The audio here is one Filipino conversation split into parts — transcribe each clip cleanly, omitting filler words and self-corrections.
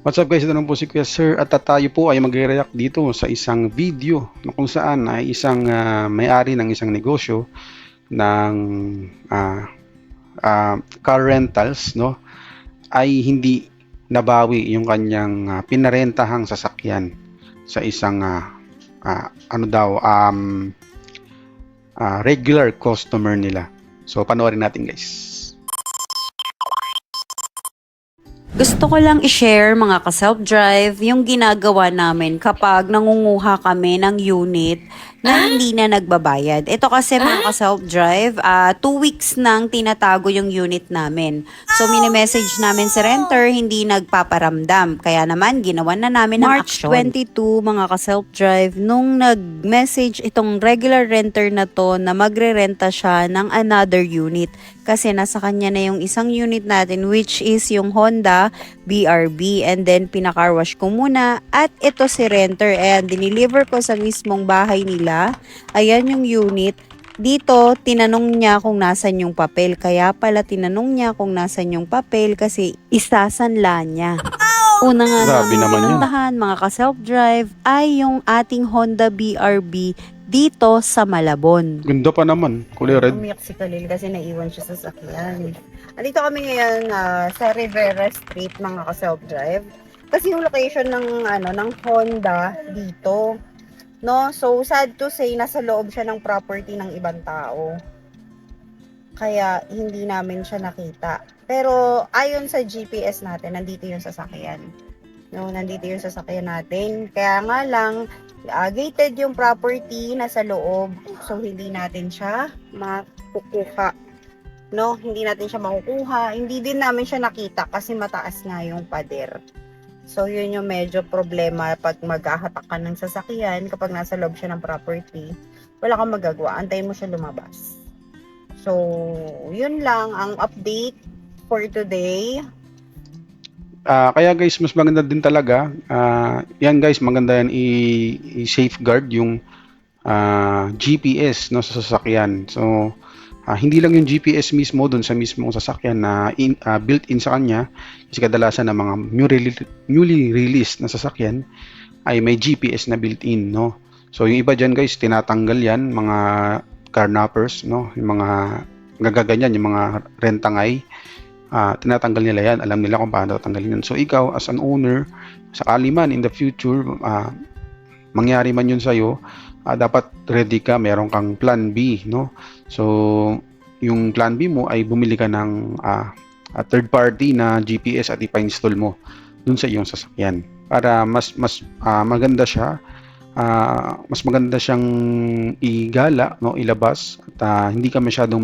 What's up guys, ito naman po si Kuya Sir at tayo po ay magre-react dito sa isang video na kung saan ay isang may-ari ng isang negosyo ng car rentals, no, ay hindi nabawi yung kanyang pinarentahang sasakyan sa isang regular customer nila. So panoorin natin guys. Gusto ko lang i-share mga ka-self-drive yung ginagawa namin kapag nangunguha kami ng unit na hindi na nagbabayad. Ito kasi mga ka-self-drive, 2 weeks nang tinatago yung unit namin. So mini-message namin sa renter, hindi nagpaparamdam. Kaya naman ginawa na namin ng action. March 22 mga ka-self-drive, nung nag-message itong regular renter na to na magre-renta siya ng another unit. Kasi nasa kanya na yung isang unit natin which is yung Honda BRB, and then pinakarwash ko muna at ito si renter and diniliver ko sa mismong bahay nila. Ayan yung unit. Dito, tinanong niya kung nasan yung papel. Kaya pala tinanong niya kung nasan yung papel kasi isasanla niya. Una nga Grabe namin naman yun. pinuntahan mga ka-self-drive ay yung ating Honda BRB dito sa Malabon. Ganda pa naman, kulay red. Umiyak si Khalil kasi naiwan siya sa sakyan. Andito kami ngayon sa Rivera Street mga ka-self-drive. Kasi yung location ng Honda dito. No? So sad to say nasa loob siya ng property ng ibang tao. Kaya hindi namin siya nakita. Pero ayon sa GPS natin, nandito yung sasakyan. No, nandito yung sasakyan natin. Kaya nga lang gated yung property nasa loob, so hindi natin siya makukuha, no, hindi natin siya makukuha, hindi din namin siya nakita kasi mataas nga yung pader. So yun yung medyo problema pag maghahatak ka ng sasakyan kapag nasa loob siya ng property, wala kang magagawa, antayin mo siya lumabas. So yun lang ang update for today. Kaya guys, mas maganda din talaga. Yan guys, maganda yan i-safeguard yung GPS, no, sa sasakyan. So, hindi lang yung GPS mismo doon sa mismong sasakyan na built-in sa kanya. Kasi kadalasan ng mga newly released na sasakyan ay may GPS na built-in, no. So, yung iba dyan guys, tinatanggal yan, mga carnappers, no, yung mga gagaganyan, yung mga rentangay. Tinatanggal nila yan, alam nila kung paano tanggalin yan. So ikaw as an owner, sakali man in the future mangyari man yun sa'yo, dapat ready ka, meron kang plan B, no? So yung plan B mo ay bumili ka ng third party na GPS at ipa-install mo dun sa iyong sasakyan para mas maganda siya, mas maganda siyang igala, no, ilabas at hindi ka masyadong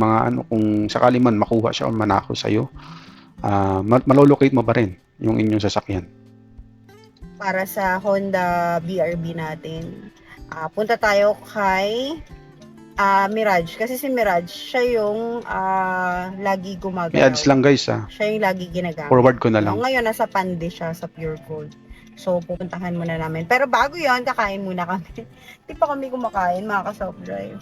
kung sakali man makuha siya o manakaw sa'yo, malolocate mo pa rin yung inyong sasakyan. Para sa Honda BRB natin, punta tayo kay Mirage, kasi si Mirage siya yung lagi gumagalaw. May ads lang guys, Siya yung lagi ginagamit. forward ko na lang. Ngayon nasa Pande siya sa Pure Gold. So pupuntahan muna namin. Pero bago 'yon, kakain muna kami. Hindi pa kami kumakain, mga ka-self-drive.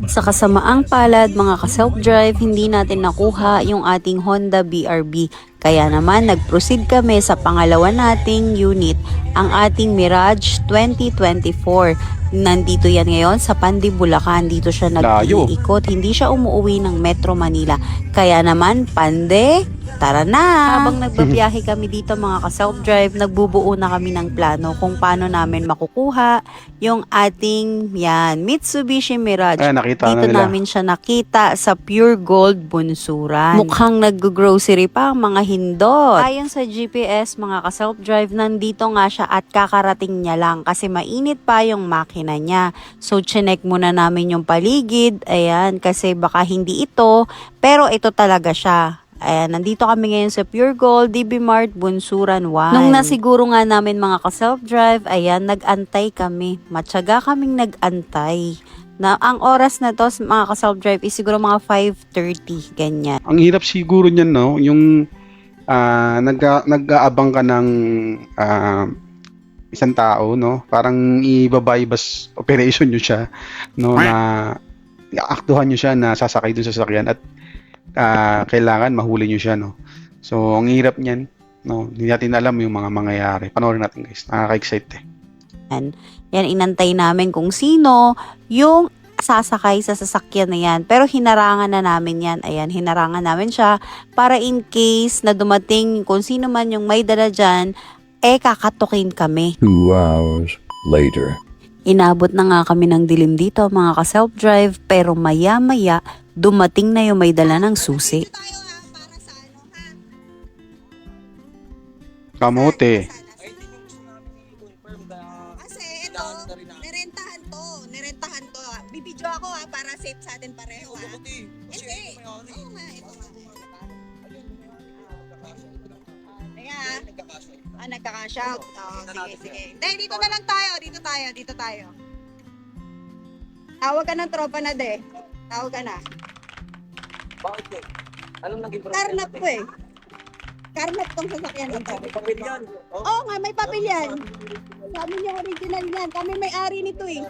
Sa kasamaang palad mga ka-self-drive, hindi natin nakuha yung ating Honda BRB. Kaya naman nag-proceed kami sa pangalawa nating unit, ang ating Mirage 2024. Nandito yan ngayon sa Pandi, Bulacan. Dito siya nag-iikot. Hindi siya umuwi ng Metro Manila. Kaya naman, Pande, tara na! Habang nagbabiyahe kami dito mga ka-self-drive, nagbubuo na kami ng plano kung paano namin makukuha yung ating Mitsubishi Mirage. Nakita Dito na nila. namin siya nakita sa Pure Gold Bunsuran. Mukhang nag-grocery pa ang mga hindot. Ayon sa GPS mga ka-self-drive, nandito nga siya at kakarating niya lang kasi mainit pa yung makina niya. So chinek muna namin yung paligid, ayan, kasi baka hindi ito, pero ito talaga siya. Ayan, nandito kami ngayon sa Pure Gold, DB Mart, Bunsuran 1. Nung nasiguro nga namin mga ka-self-drive, ayan, nag-antay kami. Matyaga kaming nag-antay. Na ang oras na to mga ka-self-drive is siguro mga 5:30, ganyan. Ang hirap siguro niyan, no, yung nag-aabang ka ng isang tao, no, parang i-bypass operation nyo siya, no, na aktuhan nyo siya na sasakay dun sa sasakyan at kailangan mahuli nyo siya, no. So ang hirap niyan, No, hindi natin alam yung mga mangyayari. Panoorin natin guys. Nakaka-excite eh. Yan, inantay namin kung sino yung sasakay sa sasakyan na yan. Pero hinarangan na namin yan. Ayan, hinarangan namin siya para in case na dumating kung sino man yung may dala dyan, kakatukin kami. 2 hours later. Inabot na nga kami ng dilim dito mga ka-self-drive, pero maya-maya dumating na yung may dala ng susi. Kamote. Kasi ito, nirentahan to. Bibidyo ako para safe sa atin pareho Hindi. Oo nga, ito nga. Ayan. Nagkaka-cash out. Sige. Hindi, dito na lang tayo. Dito tayo. Tawag ka ng tropa na Tawag ka na. Bakit eh? Anong naging problema? Karnap ko eh. Karnap tong sasakyan na to. Papel yan. Oo nga, may papel yan. Sabi niya original yan. Kami may-ari nito eh.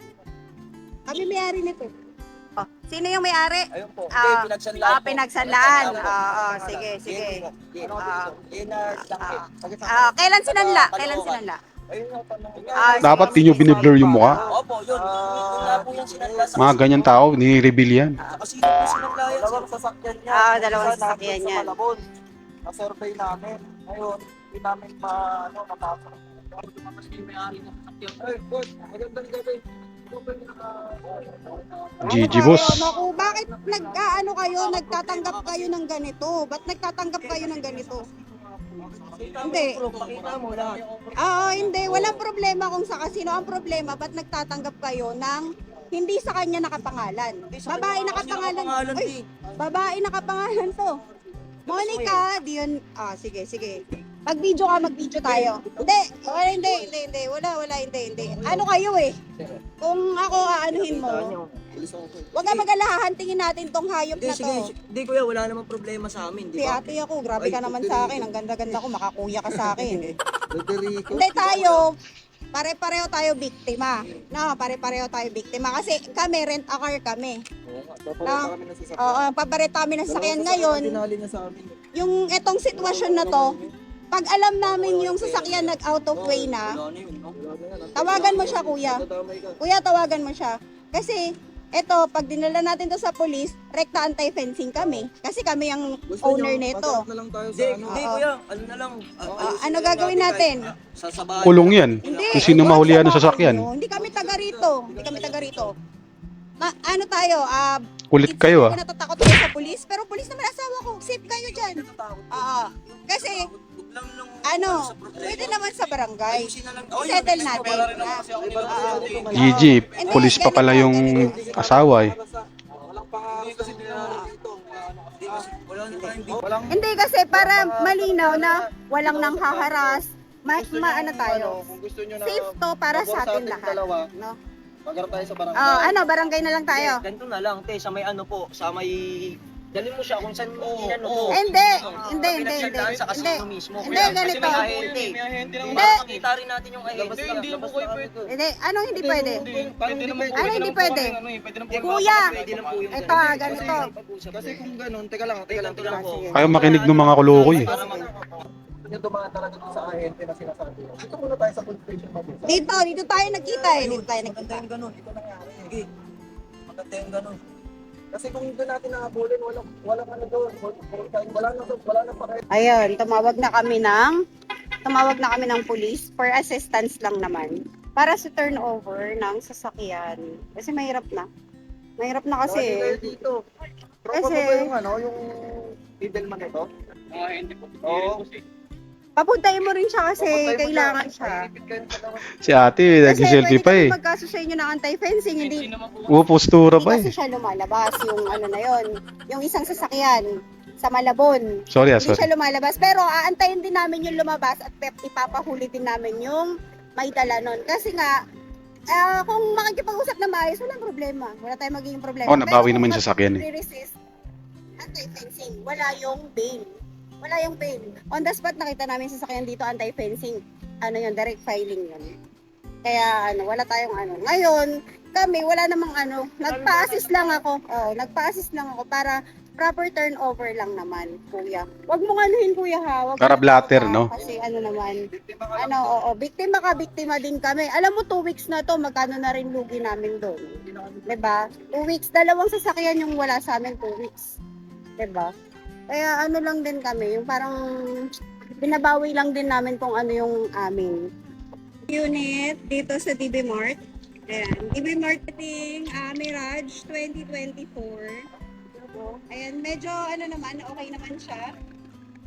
Sino yung may-ari? Ayun po. Ah, Pinagsanlaan po. pinagsanlaan. Pinagsanlaan po. Sige. Ah. Kailan sinanla? Ayun nga pa nung... Dapat di nyo biniblur yung mukha. Opo, yun. Yun nga po yung sinanla sa... Mga ganyan tao, nire-reveal yan. Kasi yun po sinanla yan. Dalawang sasakyan niya. Dalawang Isa sasakyan nandun yan. Sa Malabon. Na-survey namin. Ngayon, hindi namin napasok. Ay, boss. Magandang gabi. GG boss. Naku, bakit nagtatanggap kayo ng ganito? Ba't nagtatanggap kayo ng ganito? Hindi. Pakita mo lahat. Hindi. Walang problema kung sa kasino. Ang problema, ba't nagtatanggap kayo ng hindi sa kanya nakapangalan? Babae nakapangalan. Uy, babae nakapangalan to. Monica, di yun. Sige. Mag-video tayo. Hindi. Wala, hindi. Ano kayo eh? Kung ako aanuhin mo, wag ka mag-alala, hahantingin natin tong hayop na to. Hindi kuya, wala namang problema sa amin, di Si ba? ate ako, grabe ka naman sa akin. Ang ganda-ganda ko, makakuya ka sa akin. Federico. Hindi tayo, pare-pareho tayo biktima. Pare-pareho tayo biktima. Kasi kami, rent a car kami. Papareho kami ng sakyan ngayon. Tinali na sa amin. Yung etong sitwasyon na to, pag alam namin yung sasakyan nag-out of way na, tawagan mo siya, kuya. Kuya, tawagan mo siya. Kasi, eto, pag dinala natin to sa police, rekta anti-fencing kami. Kasi kami ang owner nito. Hindi kuya, ano na lang. Ano gagawin natin? Sasabahan. Kulong yan. Hindi. Kung sino mahulihan ng sasakyan. Hindi kami taga rito. Ano tayo? Kulit kayo ah. Hindi natatakot kayo sa police. Pero police naman asawa ko. Safe kayo dyan. Kasi, pwede naman sa barangay. Settle natin. GG, pulis pa pala yung asawa eh. Hindi kasi para malinaw na walang nang haharas. Maano tayo. Safe to para sa atin lahat. No? Magharap tayo sa barangay. Barangay na lang tayo. Ganito na lang, te, sa may ano po, sa may... Dalhin mo siya kung saan mo po. Hindi. Sa casino mismo. Hindi, ganito. Hindi. Makikita rin natin yung ahente. Hindi po kayo pwede. Hindi, anong hindi pwede? Ano hindi pwede? Kuya, ito ganito. Kasi kung ganun, teka lang po. Ayaw makinig ng mga kulukoy eh. Yung dumaan talaga dun sa ahente na sinasabi. Dito muna tayo sa police station mag-isa. Dito tayo nagkita eh. Maganda yung ganun, ito nangyari. Sige, maganda yung ganun. Kasi kung doon natin nakabulin, walang ano doon. Wala na pa. Ayun, tumawag na kami ng police for assistance lang naman. Para sa turnover ng sasakyan. Kasi mahirap na. Mahirap na kasi eh. Dito. Tropa mo Kasi- ba yung ano, yung middleman ito? Hindi po. Oo. Papuntahin mo rin siya kasi Papuntahin mo kailangan siya. Si ate, Kasi nag-selfie pwede pa kami eh. magkaso sa inyo ng anti-fencing. Hindi Postura pa kasi eh. siya lumalabas. Yung ano na yon, yung isang sasakyan sa Malabon. Sorry. Hindi siya lumalabas. Pero aantayin din namin yung lumabas at ipapahuli din namin yung may dala nun. Kasi nga, kung makikipag-usap na maayos, walang problema. Wala tayong magiging problema. Oh, nabawi Pero naman kung yung sasakyan eh. resist anti-fencing, wala yung bail. On the spot, nakita namin sasakyan dito, anti-fencing. Ano yun, direct filing yun. Kaya wala tayong Ngayon, kami, wala namang nagpa-assist lang ako. Nagpa-assist lang ako para proper turnover lang naman, kuya. Wag mo anuhin, kuya, ha? Wag Para mo blatter, pa, no? Kasi ano naman, oo, biktima ka, biktima din kami. Alam mo, 2 weeks na to, magkano na rin lugi namin doon. 'Di ba? 2 weeks, dalawang sasakyan yung wala sa amin 2 weeks. 'Di ba? Kaya ano lang din kami, yung parang binabawi lang din namin kung ano yung amin. Unit dito sa DB Mart. Ayan, DB Marketing Mirage 2024. Ayan, medyo ano naman, okay naman siya.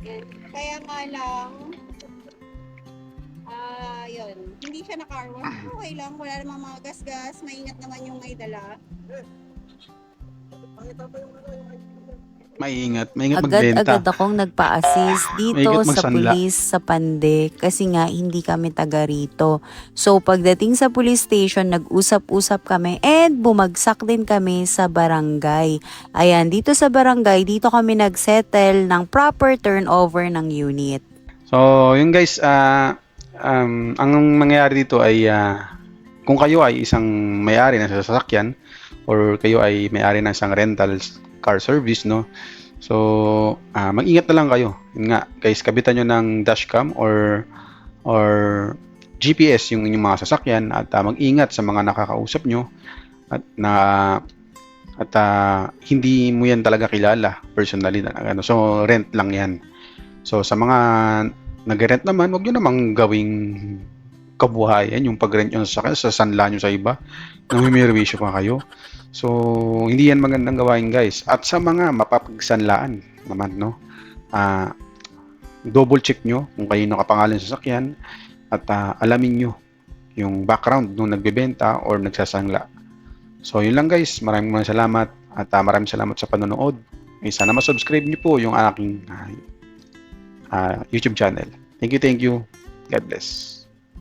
Ayan. Kaya nga lang, yun, hindi siya na-car wash. Okay lang, wala namang mga gas-gas, maingat naman yung may dala. Pakita pa yung ano, yung ID. Maingat magbenta. Agad-agad akong nagpa-assist dito Mahigat sa magsanla. pulis sa Pande kasi nga hindi kami taga rito. So pagdating sa police station, nag-usap-usap kami and bumagsak din kami sa barangay. Ayan, dito sa barangay, dito kami nagsettle ng proper turnover ng unit. So, yun guys, ang mangyayari dito ay kung kayo ay isang may-ari ng sasakyan or kayo ay may-ari ng isang rental car service, no? So, mag-ingat na lang kayo. Yun nga, guys, kabitan nyo ng dashcam or GPS yung inyong mga sasakyan at mag-ingat sa mga nakakausap nyo at hindi mo yan talaga kilala personally. So, rent lang yan. So, sa mga nag-rent naman, huwag nyo namang gawing kabuhayan yung pag-rent nyo sa sasakyan, sa sanla nyo sa iba. Namimirwisyo pa kayo. So, hindi yan magandang gawain, guys. At sa mga mapapagsanlaan naman, no? Double check nyo kung kayo nakapangalan sa sasakyan at alamin nyo yung background nung nagbebenta or nagsasanla. So, yun lang, guys. Maraming salamat at maraming salamat sa panonood. Sana ma-subscribe nyo po yung aking YouTube channel. Thank you. God bless.